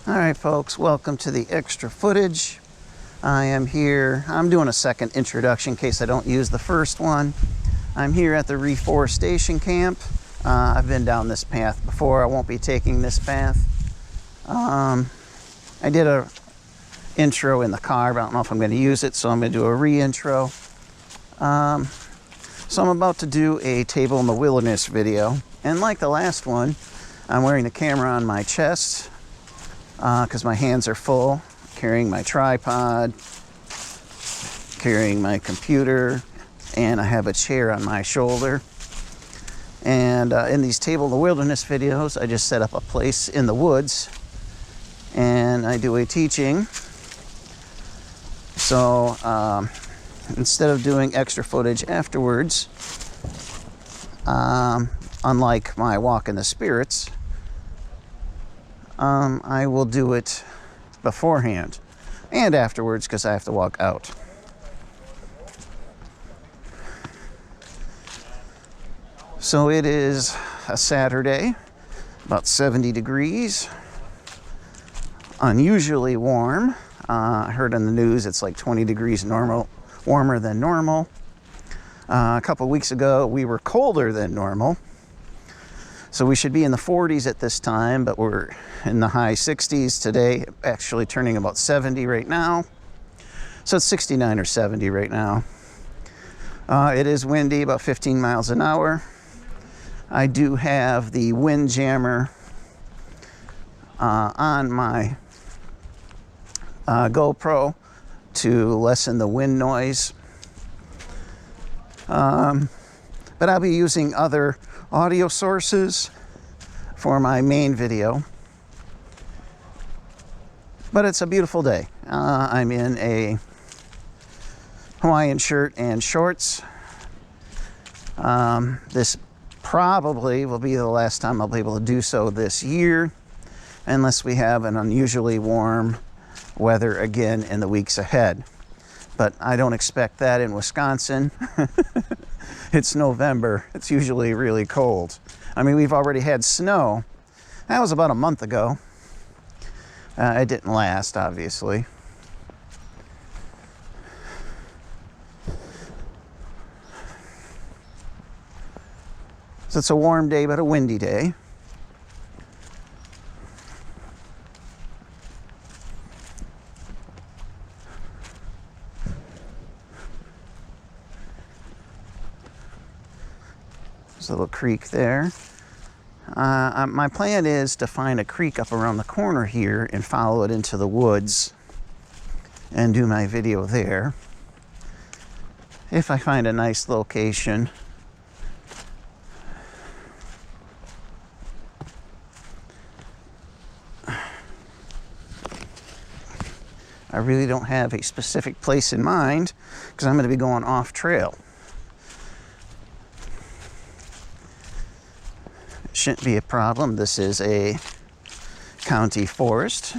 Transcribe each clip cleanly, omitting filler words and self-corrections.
All right, folks, welcome to the extra footage. I am here. I'm doing a second introduction in case I don't use the first one. I'm here at the reforestation camp. I've been down this path before. I won't be taking this path. I did a intro in the car, but I don't know if I'm going to use it, so I'm going to do a re-intro. So I'm about to do a Table in the Wilderness video, and like the last one, I'm wearing the camera on my chest because my hands are full, carrying my tripod, carrying my computer, and I have a chair on my shoulder. And in these Table in the Wilderness videos, I just set up a place in the woods and I do a teaching. So instead of doing extra footage afterwards, unlike my walk in the spirits, I will do it beforehand and afterwards because I have to walk out. So it is a Saturday, about 70 degrees, unusually warm. I heard on the news it's like 20 degrees warmer than normal. A couple weeks ago we were colder than normal. So we should be in the 40s at this time, but we're in the high 60s today, actually turning about 70 right now. So it's 69 or 70 right now. It is windy, about 15 miles an hour. I do have the Windjammer on my GoPro to lessen the wind noise. But I'll be using other audio sources for my main video. But it's a beautiful day. I'm in a Hawaiian shirt and shorts. This probably will be the last time I'll be able to do so this year, unless we have an unusually warm weather again in the weeks ahead. But I don't expect that in Wisconsin. It's November. It's usually really cold. I mean, we've already had snow. That was about a month ago. It didn't last, obviously. So it's a warm day, but a windy day. There's a little creek there. My plan is to find a creek up around the corner here and follow it into the woods and do my video there. If I find a nice location. I really don't have a specific place in mind because I'm going to be going off trail. Shouldn't be a problem. This is a county forest.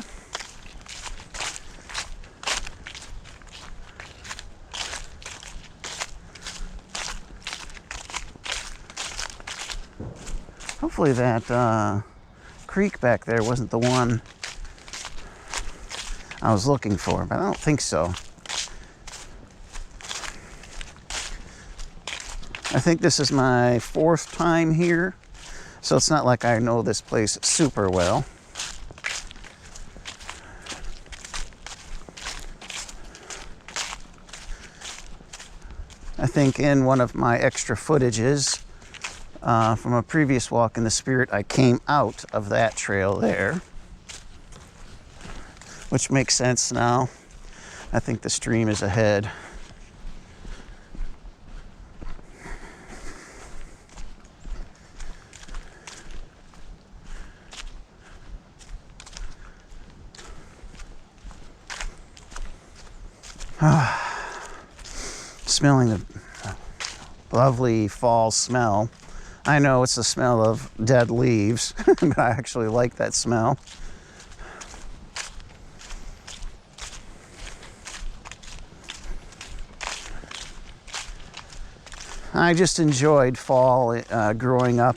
Hopefully that creek back there wasn't the one I was looking for, but I don't think so. I think this is my 4th time here. So it's not like I know this place super well. I think in one of my extra footages from a previous walk in the spirit, I came out of that trail there, which makes sense now. I think the stream is ahead. Smelling the lovely fall smell. I know it's the smell of dead leaves, but I actually like that smell. I just enjoyed fall growing up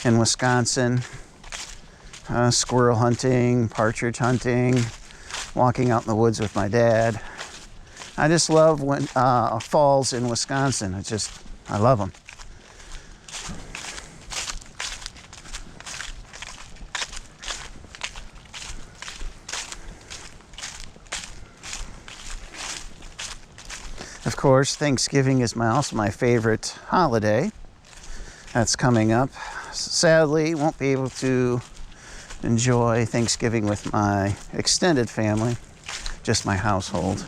in Wisconsin. squirrel hunting, partridge hunting, walking out in the woods with my dad. I just love when falls in Wisconsin. I love them. Of course, Thanksgiving is also my favorite holiday. That's coming up. Sadly, won't be able to enjoy Thanksgiving with my extended family, just my household.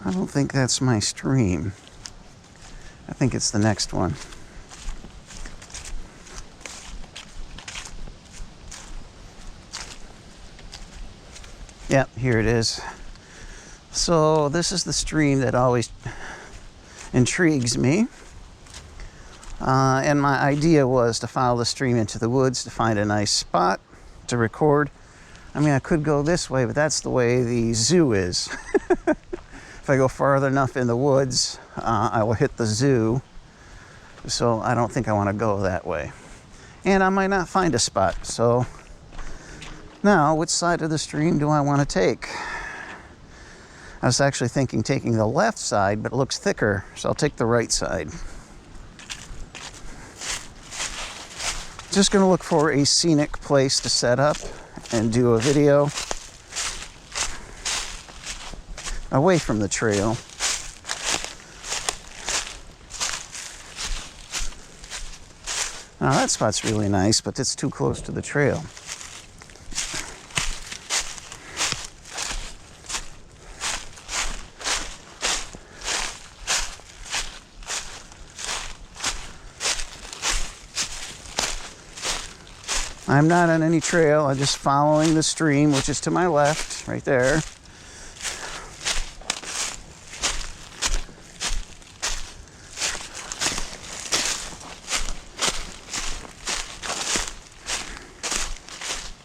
I don't think that's my stream. I think it's the next one. Yep, here it is. So this is the stream that always intrigues me. And my idea was to follow the stream into the woods to find a nice spot to record. I mean, I could go this way, but that's the way the zoo is. If I go farther enough in the woods, I will hit the zoo. So I don't think I want to go that way. And I might not find a spot. So now, which side of the stream do I want to take? I was actually thinking taking the left side, but it looks thicker, so I'll take the right side. Just going to look for a scenic place to set up and do a video away from the trail. Now that spot's really nice, but it's too close to the trail. I'm not on any trail, I'm just following the stream, which is to my left, right there.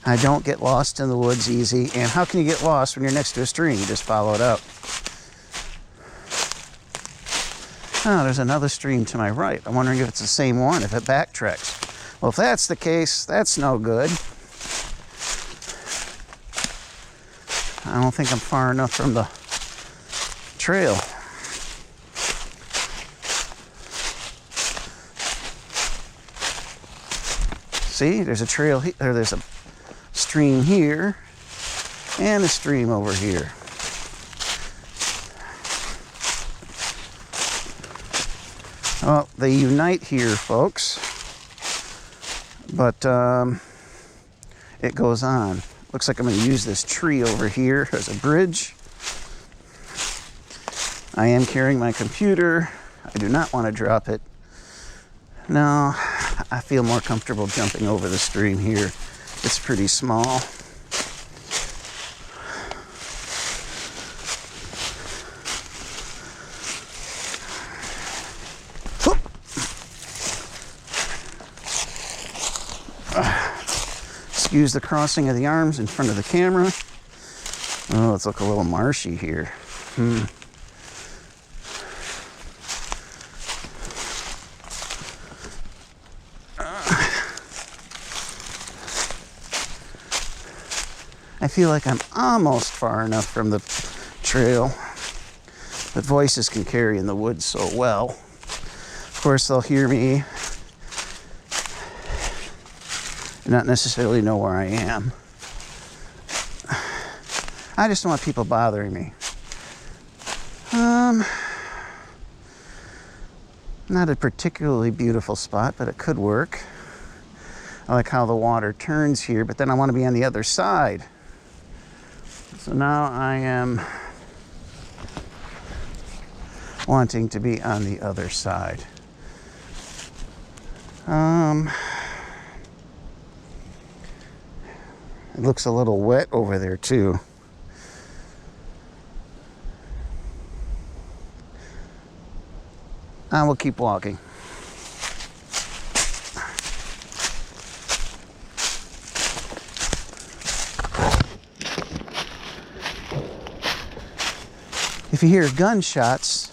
I don't get lost in the woods easy, and how can you get lost when you're next to a stream? You just follow it up. Oh, there's another stream to my right. I'm wondering if it's the same one, if it backtracks. Well, if that's the case, that's no good. I don't think I'm far enough from the trail. See, there's a trail here, there's a stream here, and a stream over here. Well, they unite here, folks. But it goes on. Looks like I'm going to use this tree over here as a bridge. I am carrying my computer. I do not want to drop it. No, I feel more comfortable jumping over the stream here. It's pretty small. Excuse the crossing of the arms in front of the camera. Oh, let's look a little marshy here. I feel like I'm almost far enough from the trail, but voices can carry in the woods so well. Of course, they'll hear me and not necessarily know where I am. I just don't want people bothering me. Not a particularly beautiful spot, but it could work. I like how the water turns here, but then I want to be on the other side. So now I am wanting to be on the other side. It looks a little wet over there too. I will keep walking. if you hear gunshots,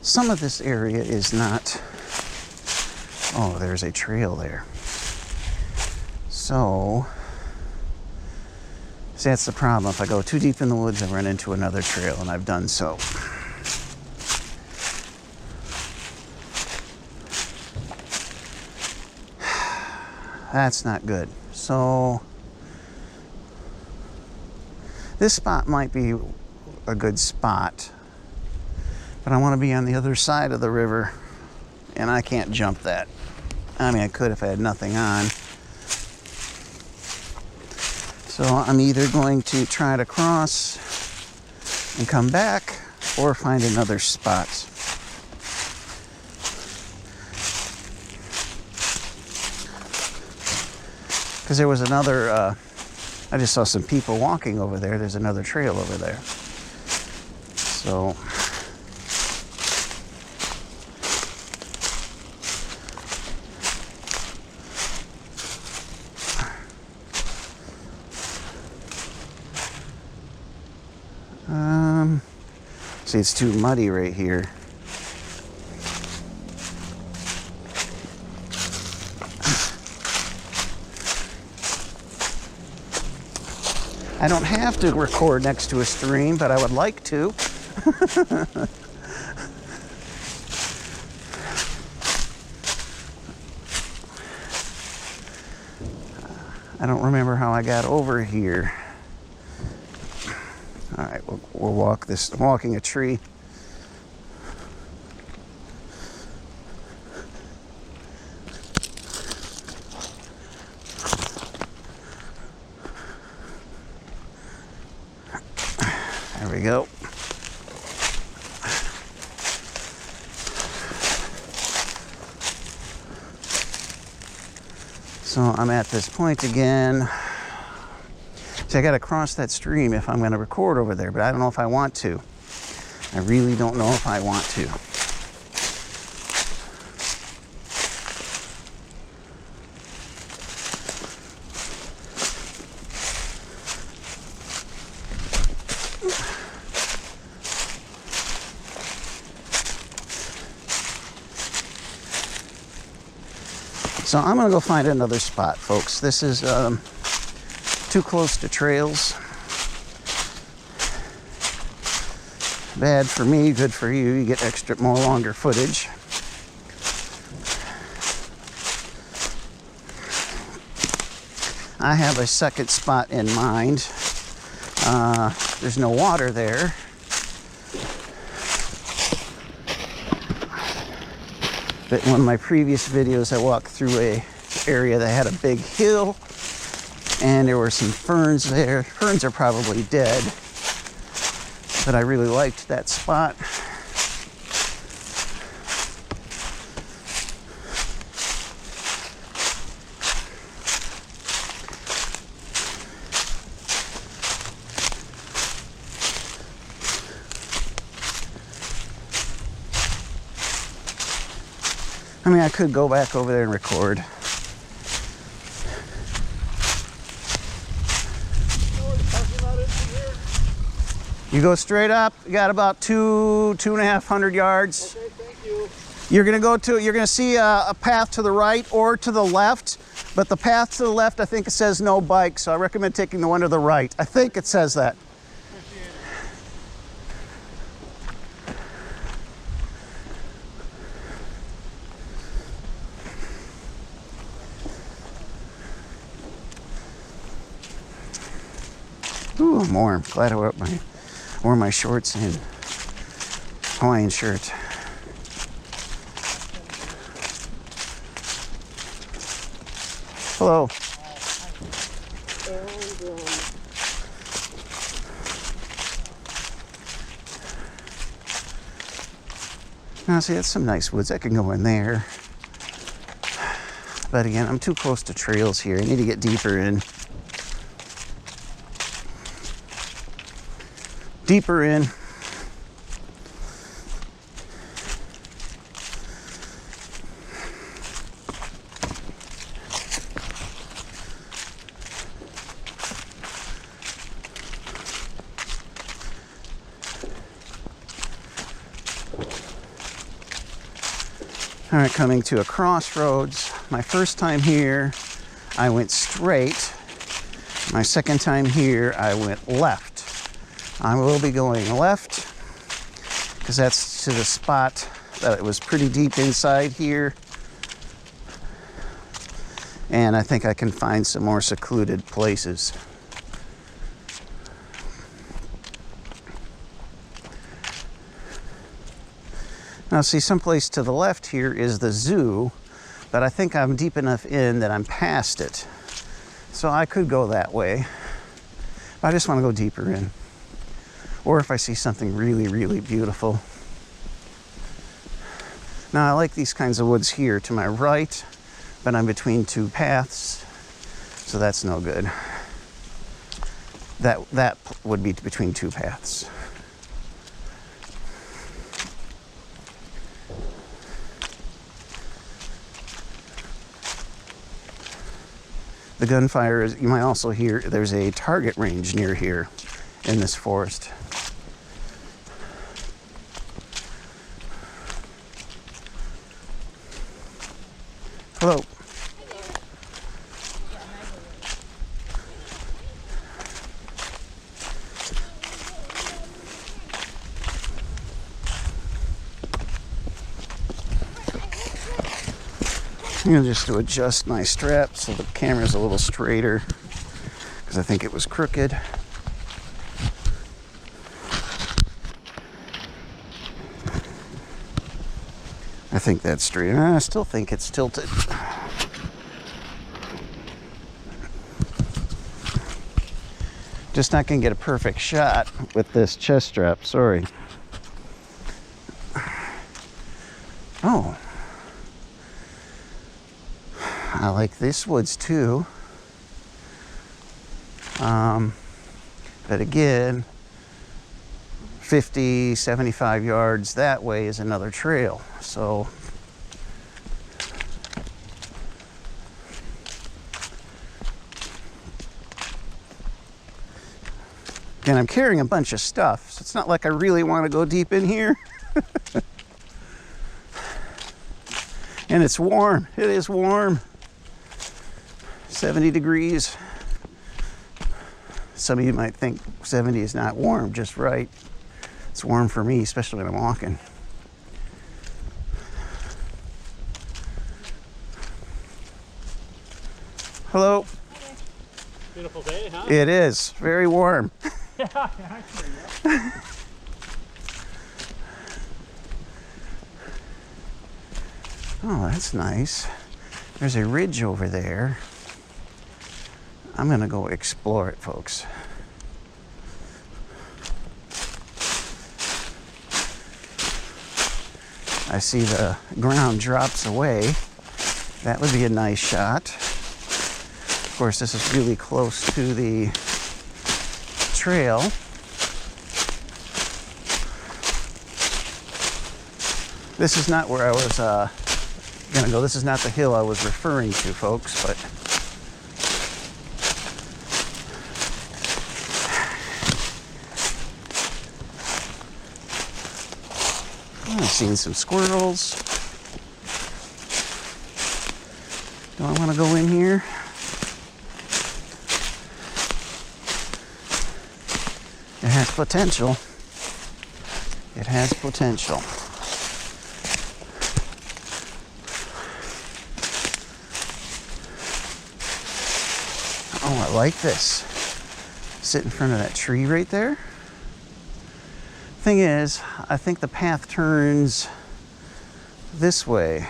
some of this area is not. Oh, there's a trail there. So, see, that's the problem. If I go too deep in the woods, I run into another trail, and I've done so. That's not good. So, this spot might be a good spot, but I want to be on the other side of the river, and I can't jump that. I mean, I could if I had nothing on. So I'm either going to try to cross and come back or find another spot. Because there was another, I just saw some people walking over there. There's another trail over there. So, see, it's too muddy right here. I don't have to record next to a stream, but I would like to. I don't remember how I got over here. All right, we'll walk this. I'm walking a tree. There we go. So I'm at this point again. See, I got to cross that stream if I'm going to record over there, but I don't know if I want to. I really don't know if I want to. So I'm going to go find another spot, folks. This is too close to trails. Bad for me, good for you. You get more longer footage. I have a second spot in mind. There's no water there. But in one of my previous videos, I walked through an area that had a big hill, and there were some ferns there. Ferns are probably dead, but I really liked that spot. I mean, I could go back over there and record. You go straight up. You got about 2.5 yards. Okay, thank you. You're gonna see a path to the right or to the left, but the path to the left, I think it says no bike, so I recommend taking the one to the right. I think it says that. Ooh, I'm warm. Glad I wore my shorts and Hawaiian shirt. Hello. Now, see, that's some nice woods. I can go in there. But again, I'm too close to trails here. I need to get deeper in. Deeper in. All right, coming to a crossroads. My first time here, I went straight. My second time here, I went left. I will be going left because that's to the spot that it was pretty deep inside here. And I think I can find some more secluded places. Now see, someplace to the left here is the zoo, but I think I'm deep enough in that I'm past it. So I could go that way. I just want to go deeper in. Or if I see something really, really beautiful. Now I like these kinds of woods here to my right, but I'm between two paths, so that's no good. That would be between two paths. The gunfire is, you might also hear, there's a target range near here in this forest. Hello. I'm gonna just adjust my strap so the camera's a little straighter because I think it was crooked. I think that's straight. I still think it's tilted. Just not gonna get a perfect shot with this chest strap, sorry. Oh. I like this woods too. But again, 50, 75 yards that way is another trail. So again, I'm carrying a bunch of stuff, so it's not like I really want to go deep in here. And it's warm. It is warm. 70 degrees. Some of you might think 70 is not warm, just right. It's warm for me, especially when I'm walking. Hello. Hi. Beautiful day, huh? It is. Very warm. Yeah, actually, yeah. Oh, that's nice. There's a ridge over there. I'm going to go explore it, folks. I see the ground drops away. That would be a nice shot. Of course, this is really close to the trail. This is not where I was gonna go. This is not the hill I was referring to, folks, but I've seen some squirrels. Do I want to go in here? It has potential. It has potential. Oh, I like this. Sit in front of that tree right there. Thing is, I think the path turns this way.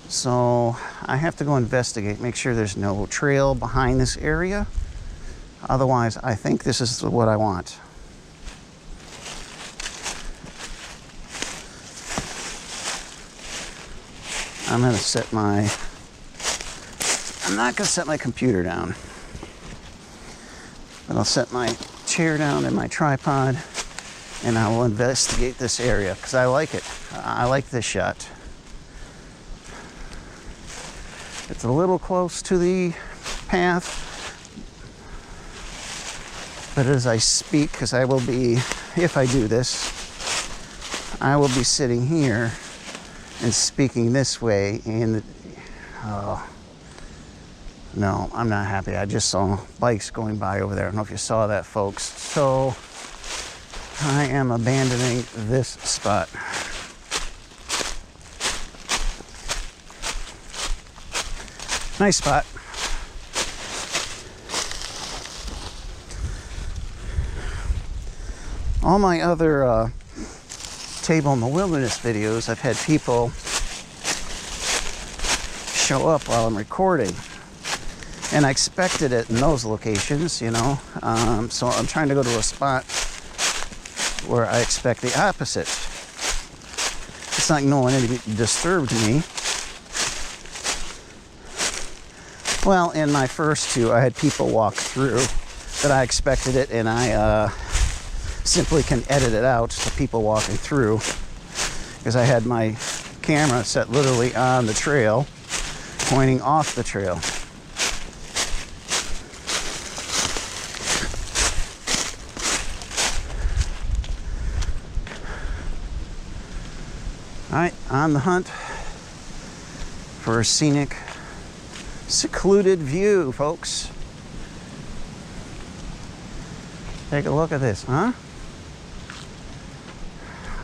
So I have to go investigate, make sure there's no trail behind this area. Otherwise, I think this is what I want. I'm gonna set my, I'm not gonna set my computer down, but I'll set my chair down and my tripod, and I will investigate this area because I like it. I like this shot. It's a little close to the path, but as I speak, because I will be, if I do this, I will be sitting here and speaking this way, and no, I'm not happy. I just saw bikes going by over there. I don't know if you saw that, folks. So I am abandoning this spot. Nice spot. All my other Table in the Wilderness videos, I've had people show up while I'm recording. And I expected it in those locations, you know. So I'm trying to go to a spot where I expect the opposite. It's like no one disturbed me. Well, in my first two, I had people walk through that I expected it, and I simply can edit it out, the people walking through, because I had my camera set literally on the trail, pointing off the trail. All right, on the hunt for a scenic, secluded view, folks. Take a look at this, huh?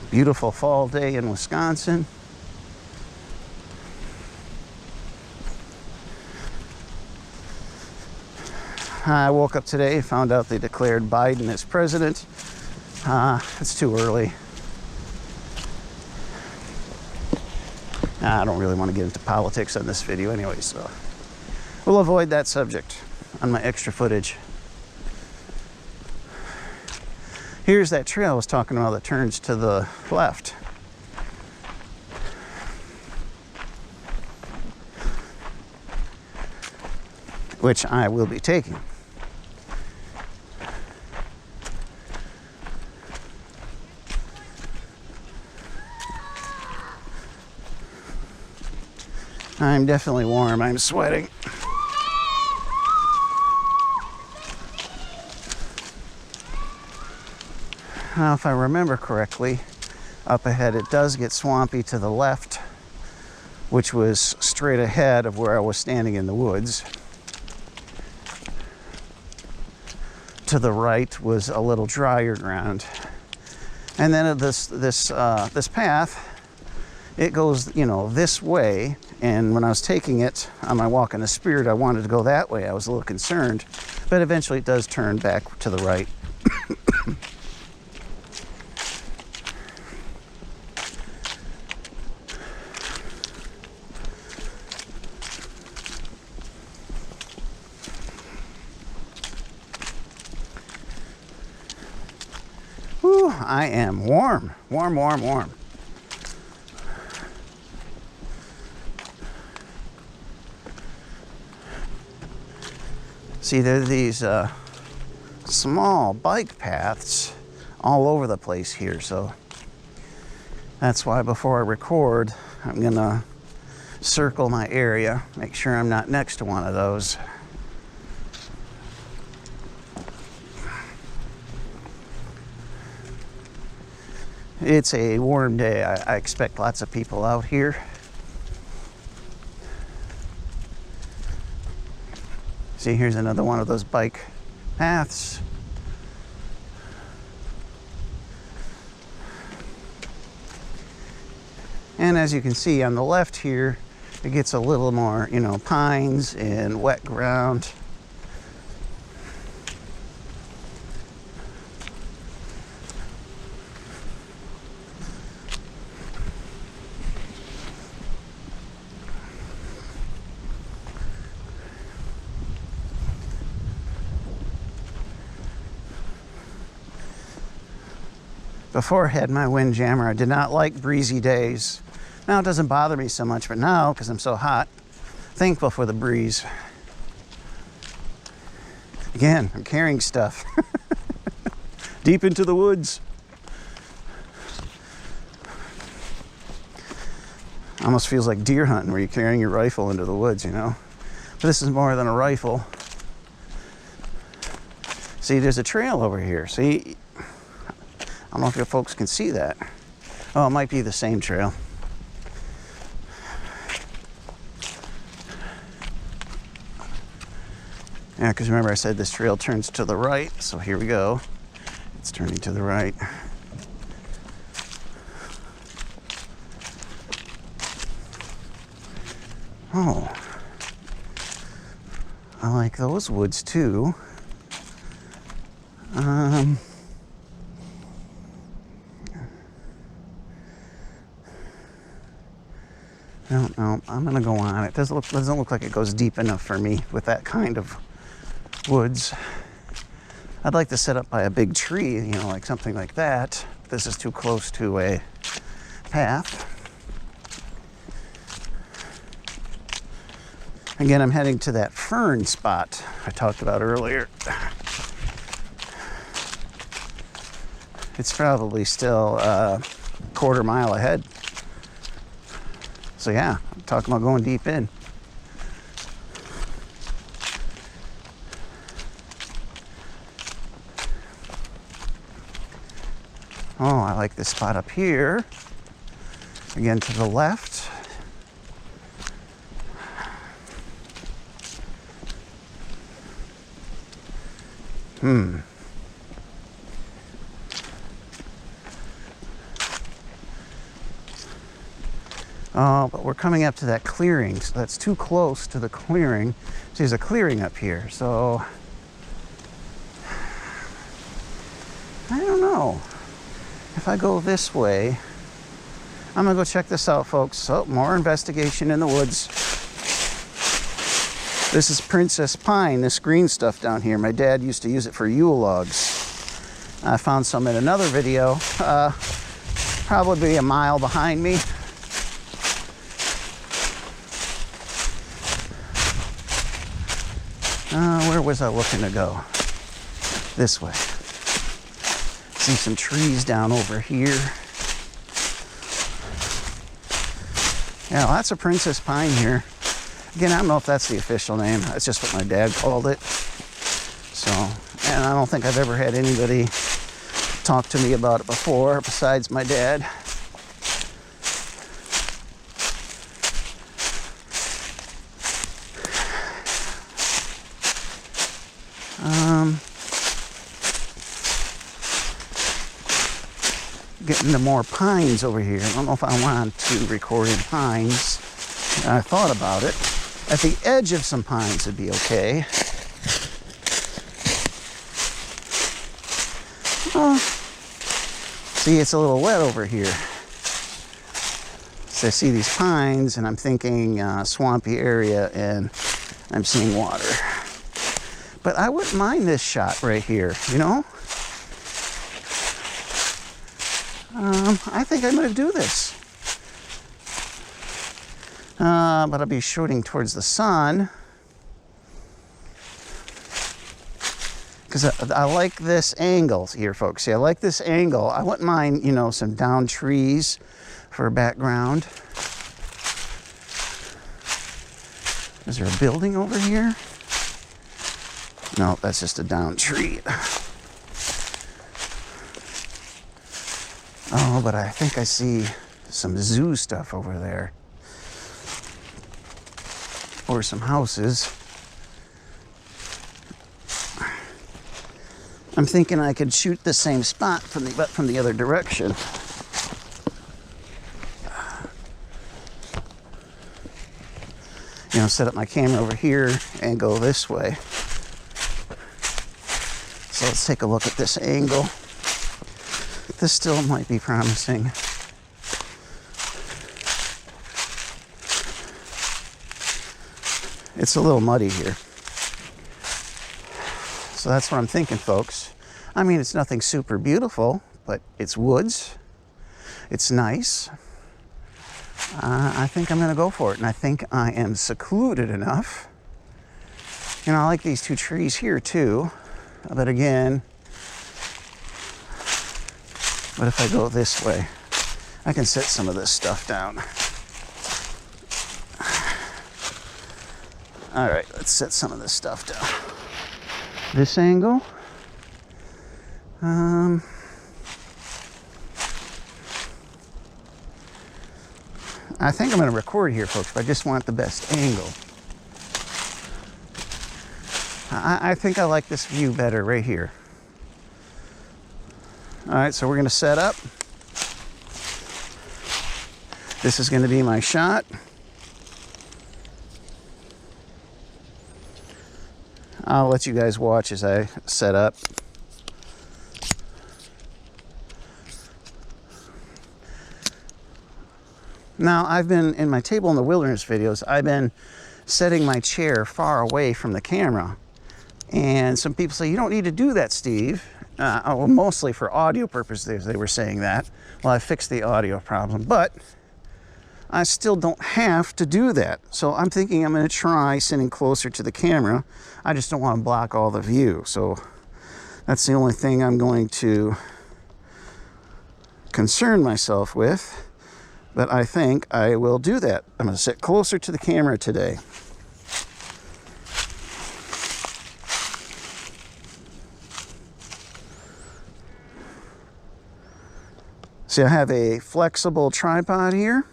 Beautiful fall day in Wisconsin. I woke up today, found out they declared Biden as president. It's too early. I don't really want to get into politics on this video anyway, so we'll avoid that subject on my extra footage. Here's that trail I was talking about that turns to the left. Which I will be taking. I'm definitely warm. I'm sweating. Now, if I remember correctly, up ahead it does get swampy to the left, which was straight ahead of where I was standing in the woods. To the right was a little drier ground. And then this path, it goes, you know, this way. And when I was taking it on my walk in the Spirit, I wanted to go that way. I was a little concerned, but eventually it does turn back to the right. Whew, I am warm, warm, warm, warm. See, there are these small bike paths all over the place here, so that's why before I record, I'm gonna circle my area, make sure I'm not next to one of those. It's a warm day. I expect lots of people out here. See, here's another one of those bike paths. And as you can see on the left here, it gets a little more, you know, pines and wet ground. Before I had my Windjammer, I did not like breezy days. Now it doesn't bother me so much, but now, because I'm so hot, thankful for the breeze. Again, I'm carrying stuff deep into the woods. Almost feels like deer hunting where you're carrying your rifle into the woods, you know? But this is more than a rifle. See, there's a trail over here. See, I don't know if you folks can see that. Oh, it might be the same trail. Yeah, because remember I said this trail turns to the right, so here we go. It's turning to the right. Oh, I like those woods too. No, I'm gonna go on. It doesn't look like it goes deep enough for me with that kind of woods. I'd like to set up by a big tree, you know, like something like that. This is too close to a path. Again, I'm heading to that fern spot I talked about earlier. It's probably still a quarter mile ahead. So yeah, I'm talking about going deep in. Oh, I like this spot up here. Again, to the left. Oh, but we're coming up to that clearing, so that's too close to the clearing. So there's a clearing up here, so I don't know. If I go this way, I'm gonna go check this out, folks. So, more investigation in the woods. This is Princess Pine, this green stuff down here. My dad used to use it for Yule logs. I found some in another video, probably a mile behind me. Where was I looking to go? This way. See some trees down over here. Yeah, lots of Princess Pine here. Again, I don't know if that's the official name. That's just what my dad called it. So, and I don't think I've ever had anybody talk to me about it before besides my dad. Getting to more pines over here. I don't know if I want to record in pines. I thought about it. At the edge of some pines would be okay. Oh, see, it's a little wet over here. So I see these pines and I'm thinking swampy area and I'm seeing water. But I wouldn't mind this shot right here, you know? I think I'm gonna do this. But I'll be shooting towards the sun. Because I like this angle here, folks. See, I like this angle. I wouldn't mind, you know, some down trees for a background. Is there a building over here? No, that's just a down tree. Oh, but I think I see some zoo stuff over there. Or some houses. I'm thinking I could shoot the same spot but from the other direction. You know, set up my camera over here and go this way. So let's take a look at this angle. This still might be promising. It's a little muddy here. So that's what I'm thinking, folks. I mean, it's nothing super beautiful, but it's woods. It's nice. I think I'm gonna go for it, and I think I am secluded enough. You know, I like these two trees here too, but again, what if I go this way? I can set some of this stuff down. All right, let's set some of this stuff down. This angle. I think I'm going to record here, folks, but I just want the best angle. I think I like this view better right here. All right, so we're going to set up. This is going to be my shot. I'll let you guys watch as I set up. Now, I've been, in my Table in the Wilderness videos, I've been setting my chair far away from the camera. And some people say, you don't need to do that, Steve. Well, mostly for audio purposes, they were saying that. Well, I fixed the audio problem, but I still don't have to do that. So I'm thinking I'm going to try sitting closer to the camera. I just don't want to block all the view. So that's the only thing I'm going to concern myself with. But I think I will do that. I'm going to sit closer to the camera today. See, I have a flexible tripod here.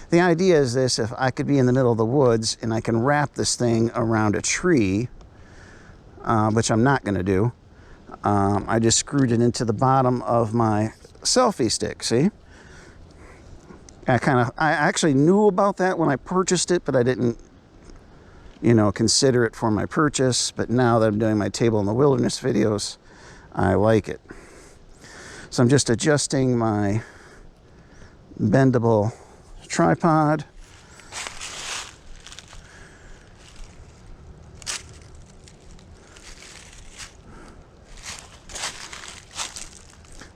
The idea is this: if I could be in the middle of the woods and I can wrap this thing around a tree, which I'm not going to do, I just screwed it into the bottom of my selfie stick, see? I actually knew about that when I purchased it, but I didn't, consider it for my purchase. But now that I'm doing my Table in the Wilderness videos, I like it. So I'm just adjusting my bendable tripod.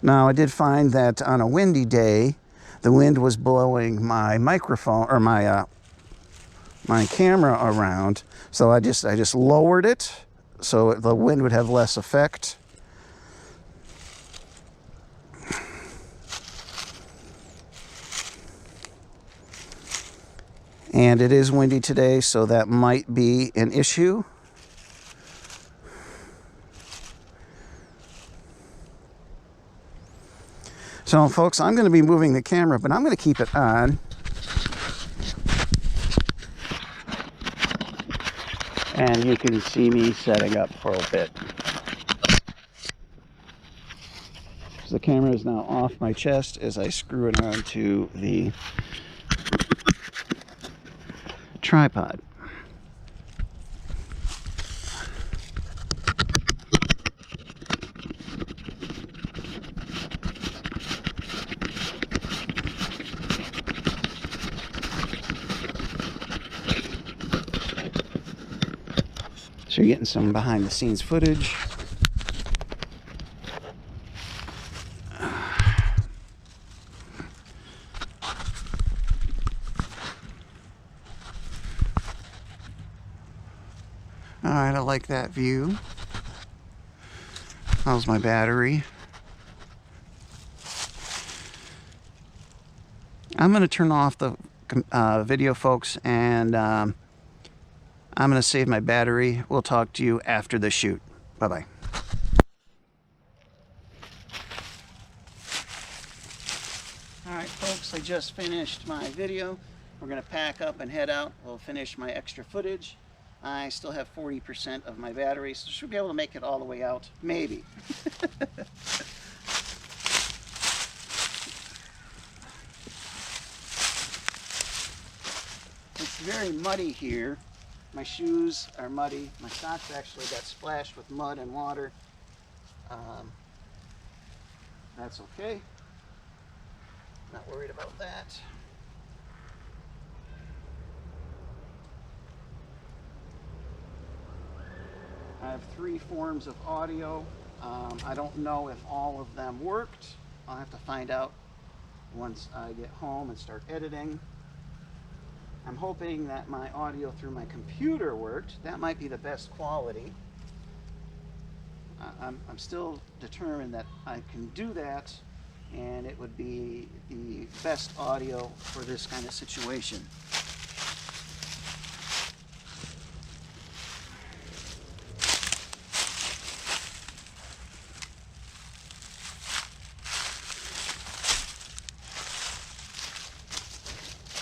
Now, I did find that on a windy day, the wind was blowing my microphone or my camera around, so I just lowered it so the wind would have less effect. And it is windy today, so that might be an issue. So folks, I'm going to be moving the camera, but I'm going to keep it on. And you can see me setting up for a bit. So the camera is now off my chest as I screw it onto the tripod. So you're getting some behind the scenes footage. All right, I like that view. How's my battery? I'm going to turn off the video, folks, and I'm going to save my battery. We'll talk to you after the shoot. Bye-bye. All right, folks, I just finished my video. We're going to pack up and head out. We'll finish my extra footage. I still have 40% of my battery, so should be able to make it all the way out. Maybe. It's very muddy here. My shoes are muddy. My socks actually got splashed with mud and water. That's okay. Not worried about that. I have 3 forms of audio. I don't know if all of them worked. I'll have to find out once I get home and start editing. I'm hoping that my audio through my computer worked. That might be the best quality. I'm still determined that I can do that, and it would be the best audio for this kind of situation.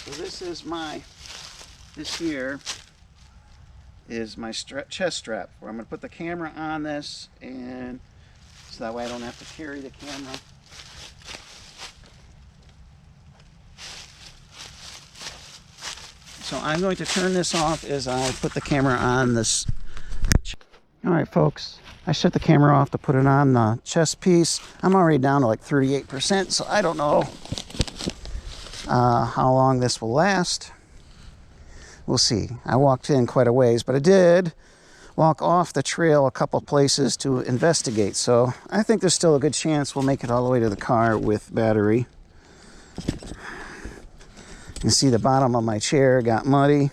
So this here is my chest strap, where I'm going to put the camera on this, and so that way I don't have to carry the camera. So I'm going to turn this off as I put the camera on this. All right, folks, I shut the camera off to put it on the chest piece. I'm already down to like 38%, so I don't know how long this will last. We'll see. I walked in quite a ways, but I did walk off the trail a couple places to investigate, so I think there's still a good chance we'll make it all the way to the car with battery. You can see the bottom of my chair got muddy.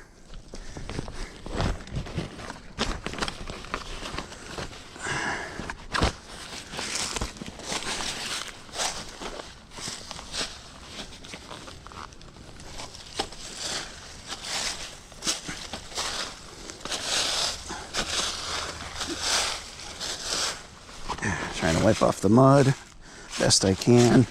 Trying to wipe off the mud best I can.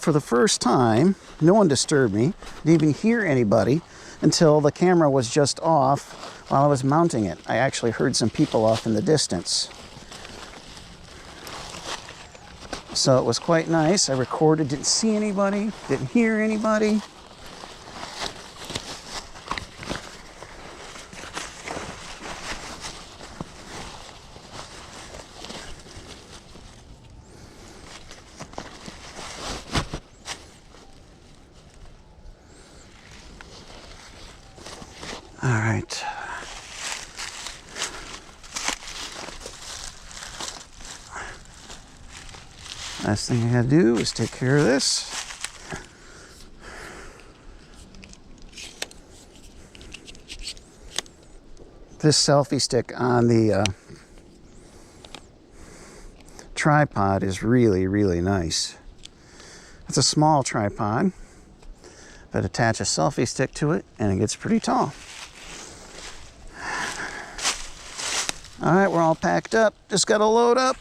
For the first time, no one disturbed me. Didn't even hear anybody until the camera was just off while I was mounting it. I actually heard some people off in the distance. So it was quite nice. I recorded, didn't see anybody, didn't hear anybody. All right. Last thing I gotta do is take care of this. This selfie stick on the tripod is really, really nice. It's a small tripod, but attach a selfie stick to it and it gets pretty tall. All right, we're all packed up. Just got to load up.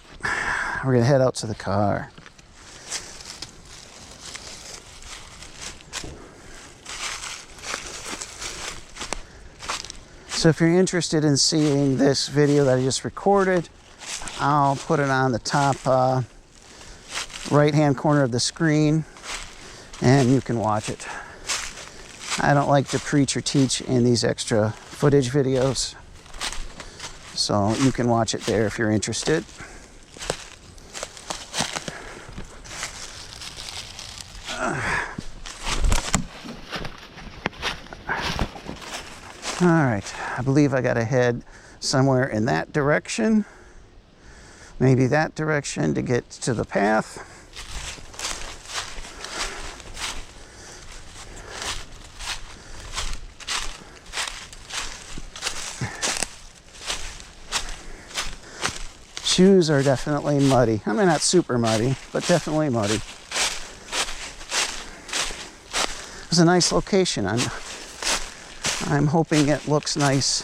We're going to head out to the car. So if you're interested in seeing this video that I just recorded, I'll put it on the top right-hand corner of the screen, and you can watch it. I don't like to preach or teach in these extra footage videos, so you can watch it there if you're interested. All right, I believe I gotta head somewhere in that direction, maybe that direction to get to the path. Shoes are definitely muddy. I mean, not super muddy, but definitely muddy. It's a nice location. I'm hoping it looks nice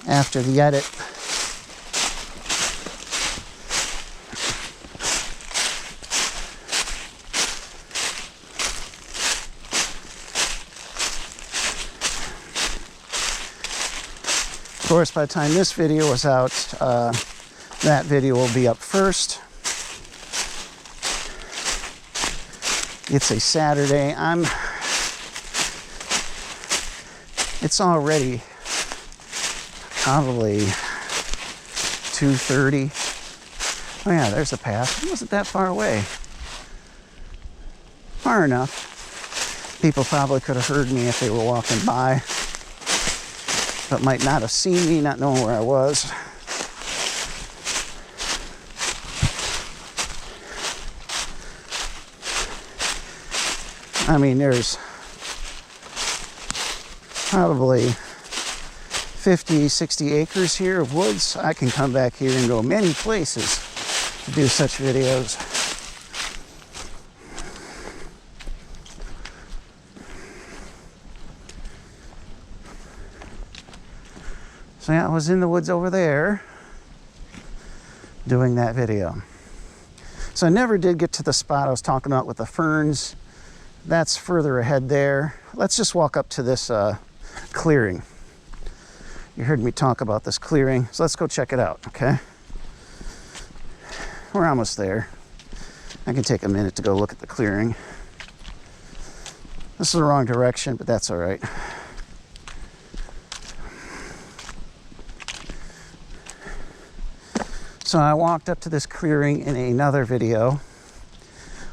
after the edit. Of course, by the time this video is out, that video will be up first. It's a Saturday. It's already probably 2:30. Oh yeah, there's the path. It wasn't that far away. Far enough. People probably could have heard me if they were walking by, but might not have seen me, not knowing where I was. I mean, there's probably 50, 60 acres here of woods. I can come back here and go many places to do such videos. So yeah, I was in the woods over there doing that video. So I never did get to the spot I was talking about with the ferns. That's further ahead there. Let's just walk up to this clearing. You heard me talk about this clearing, so let's go check it out, okay? We're almost there. I can take a minute to go look at the clearing. This is the wrong direction, but that's all right. So I walked up to this clearing in another video.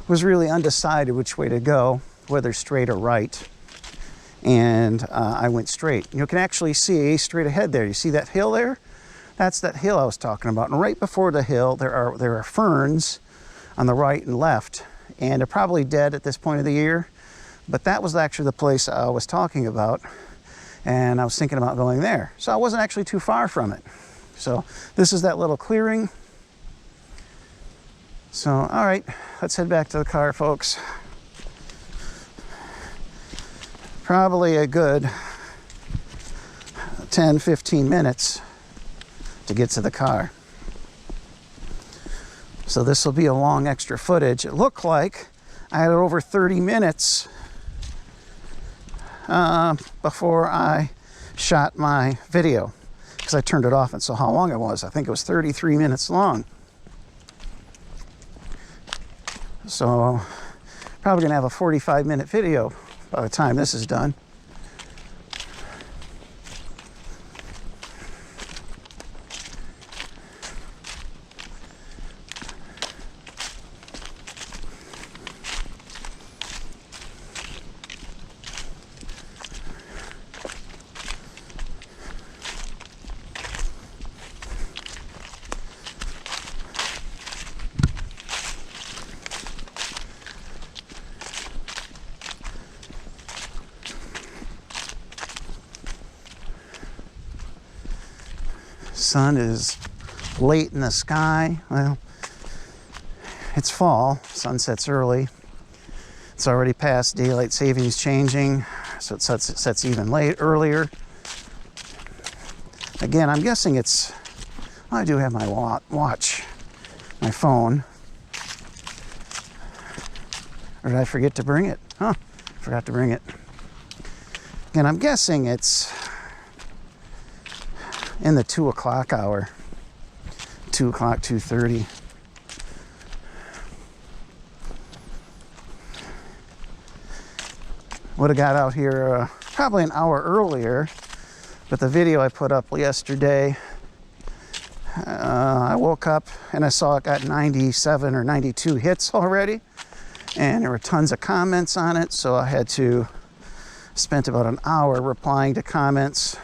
Was really undecided which way to go, whether straight or right. And I went straight. You can actually see straight ahead there. You see that hill there? That's that hill I was talking about. And right before the hill, there are ferns on the right and left. And they're probably dead at this point of the year. But that was actually the place I was talking about. And I was thinking about going there. So I wasn't actually too far from it. So this is that little clearing. So, all right, let's head back to the car, folks. Probably a good 10, 15 minutes to get to the car. So this will be a long extra footage. It looked like I had over 30 minutes before I shot my video, because I turned it off and saw how long it was. I think it was 33 minutes long. So probably gonna have a 45-minute video by the time this is done. Sun is late in the sky. Well, it's fall, sunsets early. It's already past daylight savings changing, so it sets even earlier. Again, I'm guessing it's, well, I do have my watch, my phone. Or did I forget to bring it? Huh, forgot to bring it. Again, I'm guessing it's in the 2 o'clock hour, 2 o'clock, 2:30. Would have got out here probably an hour earlier, but the video I put up yesterday, I woke up and I saw it got 97 or 92 hits already, and there were tons of comments on it, so I had to spent about an hour replying to comments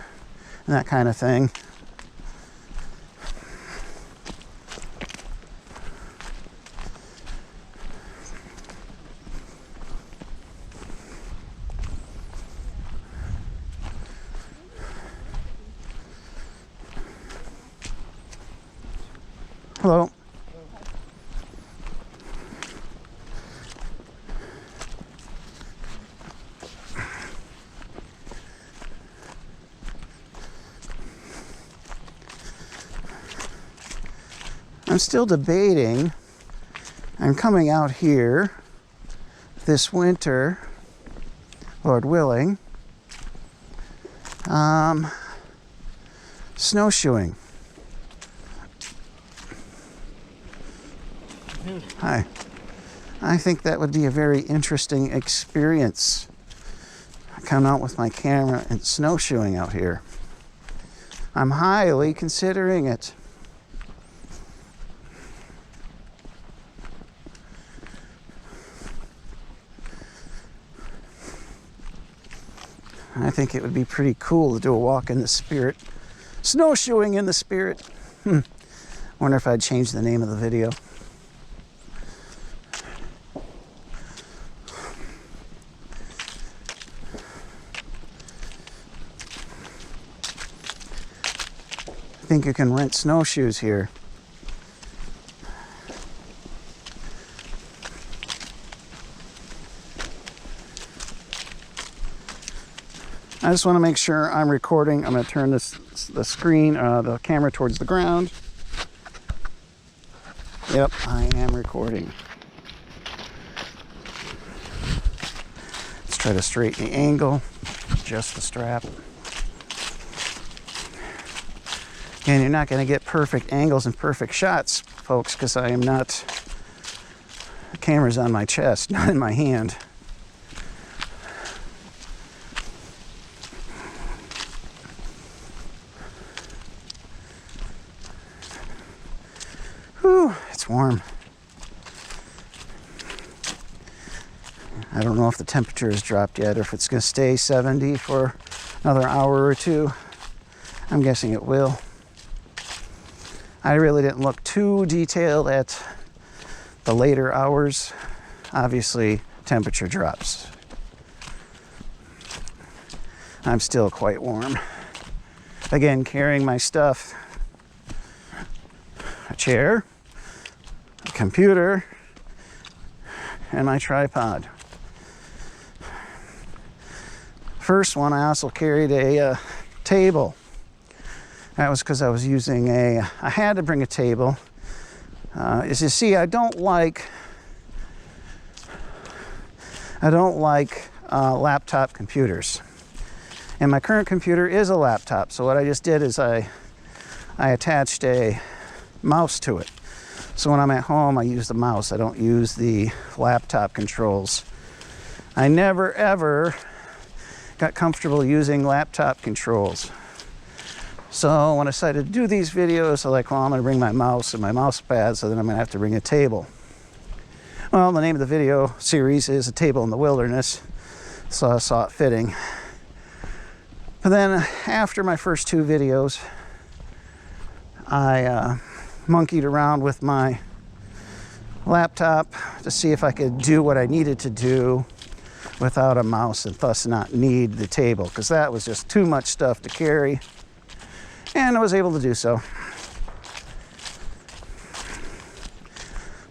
and that kind of thing. Hello. I'm still debating. I'm coming out here this winter, Lord willing, snowshoeing. Hi. I think that would be a very interesting experience. I come out with my camera and snowshoeing out here. I'm highly considering it. I think it would be pretty cool to do a walk in the spirit. Snowshoeing in the spirit. Wonder if I'd change the name of the video. I think you can rent snowshoes here. I just want to make sure I'm recording. I'm going to turn the camera towards the ground. Yep, I am recording. Let's try to straighten the angle, adjust the strap. And you're not going to get perfect angles and perfect shots, folks, because I am not, the camera's on my chest, not in my hand. Whew, it's warm. I don't know if the temperature has dropped yet or if it's going to stay 70 for another hour or two. I'm guessing it will. I really didn't look too detailed at the later hours. Obviously, temperature drops. I'm still quite warm. Again, carrying my stuff. A chair, a computer, and my tripod. First one, I also carried a table. That was because I was using I had to bring a table. As you see, I don't like laptop computers. And my current computer is a laptop. So what I just did is I attached a mouse to it. So when I'm at home, I use the mouse. I don't use the laptop controls. I never ever got comfortable using laptop controls. So when I decided to do these videos, I'm like, well, I'm going to bring my mouse and my mouse pad, so then I'm going to have to bring a table. Well, the name of the video series is A Table in the Wilderness, so I saw it fitting. But then after my first two videos, I monkeyed around with my laptop to see if I could do what I needed to do without a mouse and thus not need the table, because that was just too much stuff to carry. And I was able to do so.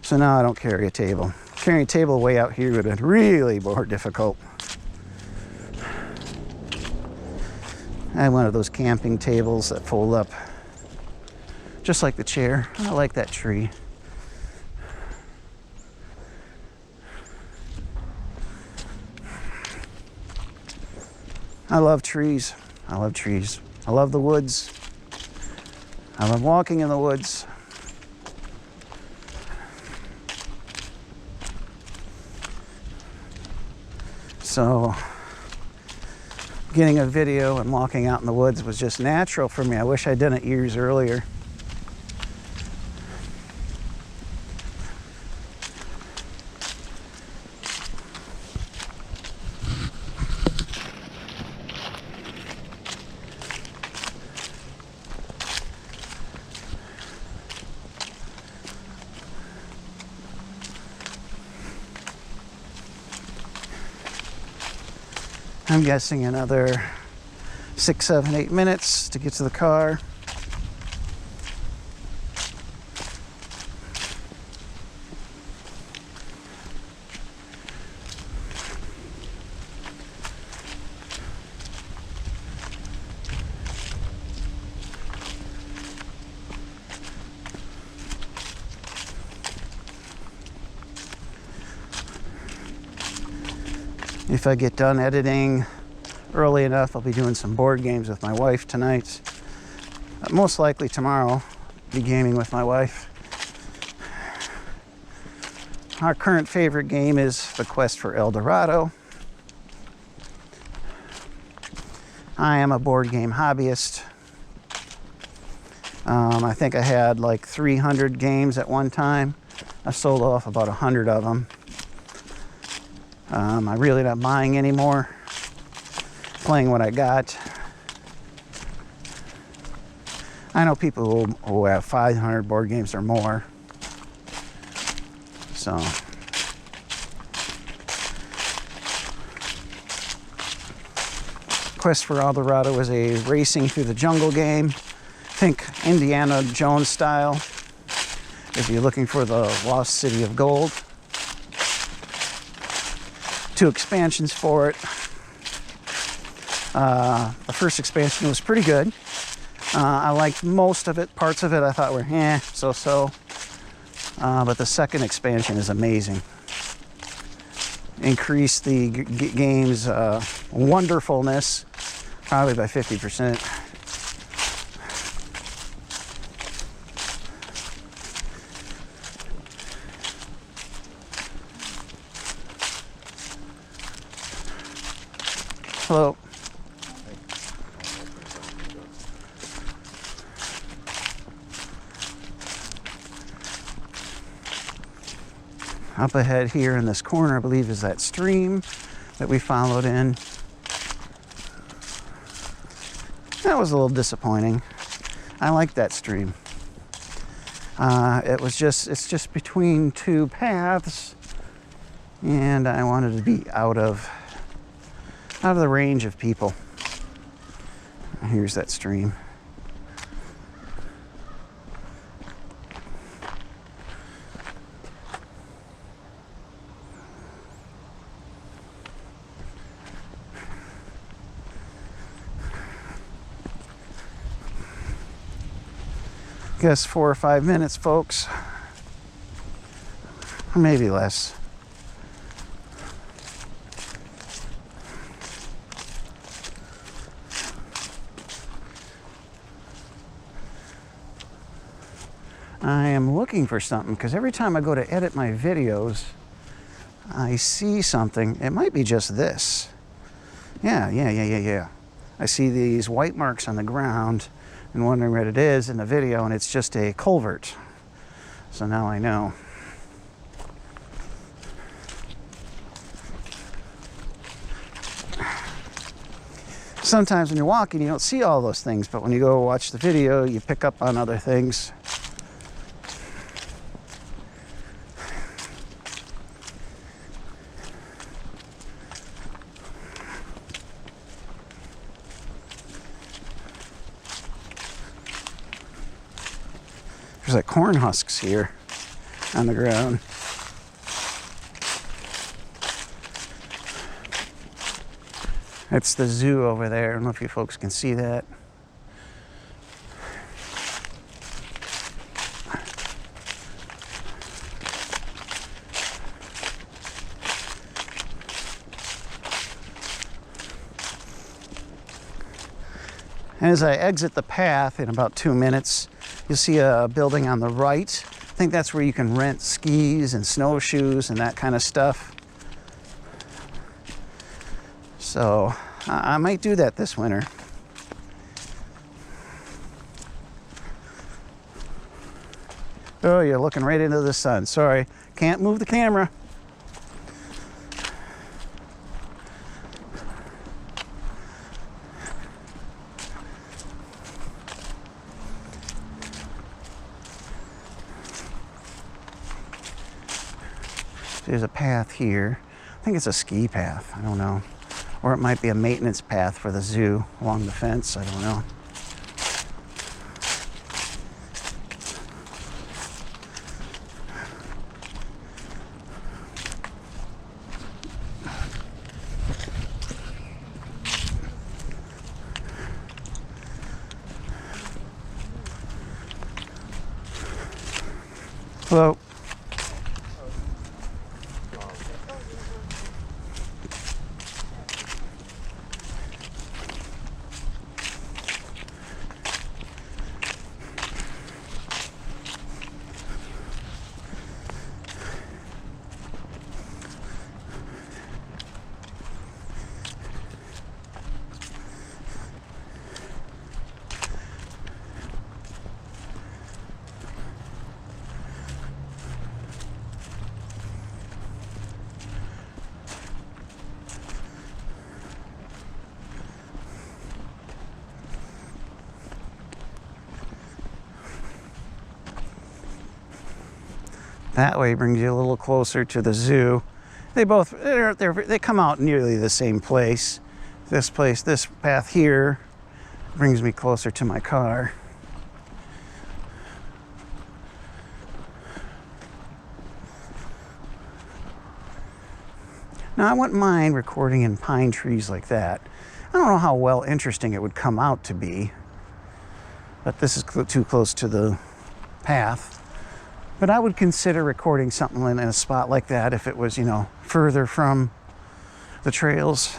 So now I don't carry a table. Carrying a table way out here would have been really more difficult. I have one of those camping tables that fold up, just like the chair. I like that tree. I love trees. I love trees. I love the woods. I love walking in the woods. So getting a video and walking out in the woods was just natural for me. I wish I'd done it years earlier. I'm guessing another 6, 7, 8 minutes to get to the car. If I get done editing early enough, I'll be doing some board games with my wife tonight. Most likely tomorrow, I'll be gaming with my wife. Our current favorite game is The Quest for El Dorado. I am a board game hobbyist. I think I had like 300 games at one time. I sold off about 100 of them. I'm really not buying anymore, playing what I got. I know people who have 500 board games or more. So Quest for El Dorado is a racing through the jungle game. Think Indiana Jones style, if you're looking for the Lost City of Gold. 2 expansions for it. The first expansion was pretty good. I liked most of it. Parts of it I thought were so-so. but the second expansion is amazing. Increase the game's wonderfulness probably by 50%. Hello. Up ahead here in this corner, I believe, is that stream that we followed in. That was a little disappointing. I like that stream. It's just between two paths, and I wanted to be out of the range of people. Here's that stream. Guess 4 or 5 minutes, folks, or maybe less. I am looking for something because every time I go to edit my videos, I see something. It might be just this. Yeah. I see these white marks on the ground and wondering what it is in the video, and it's just a culvert. So now I know. Sometimes when you're walking, you don't see all those things, but when you go watch the video, you pick up on other things. There's like corn husks here on the ground. That's the zoo over there. I don't know if you folks can see that. As I exit the path in about 2 minutes, you'll see a building on the right. I think that's where you can rent skis and snowshoes and that kind of stuff. So I might do that this winter. Oh, you're looking right into the sun. Sorry, can't move the camera. There's a path here. I think it's a ski path. I don't know. Or it might be a maintenance path for the zoo along the fence. I don't know. Hello. That way brings you a little closer to the zoo. They come out nearly the same place. This path here brings me closer to my car. Now I wouldn't mind recording in pine trees like that. I don't know how well interesting it would come out to be, but this is too close to the path. But I would consider recording something in a spot like that if it was, you know, further from the trails.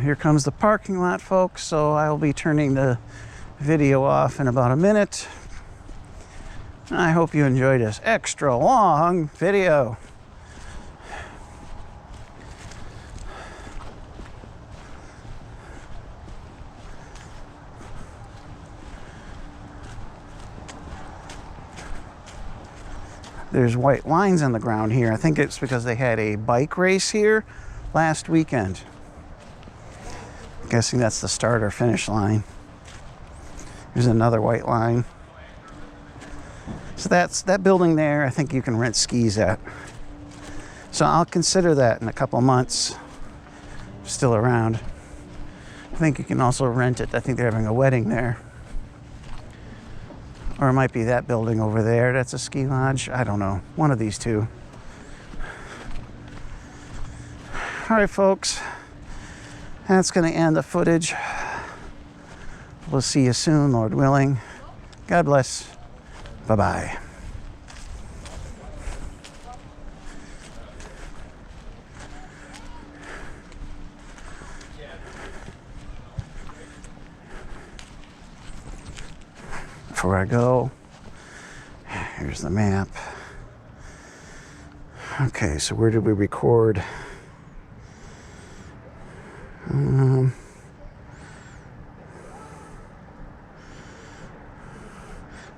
Here comes the parking lot, folks, so I'll be turning the video off in about a minute. I hope you enjoyed this extra long video. There's white lines on the ground here. I think it's because they had a bike race here last weekend. I'm guessing that's the start or finish line. There's another white line. So that's that building there. I think you can rent skis at. So I'll consider that in a couple months. Still around. I think you can also rent it. I think they're having a wedding there. Or it might be that building over there. That's a ski lodge. I don't know. One of these two. All right, folks. That's going to end the footage. We'll see you soon, Lord willing. God bless. Bye-bye. Before I go, here's the map. Okay, so where did we record?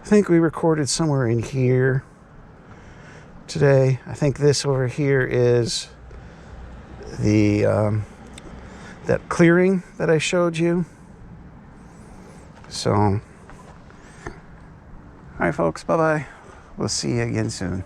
I think we recorded somewhere in here today. I think this over here is the that clearing that I showed you. So, all right, folks, bye-bye. We'll see you again soon.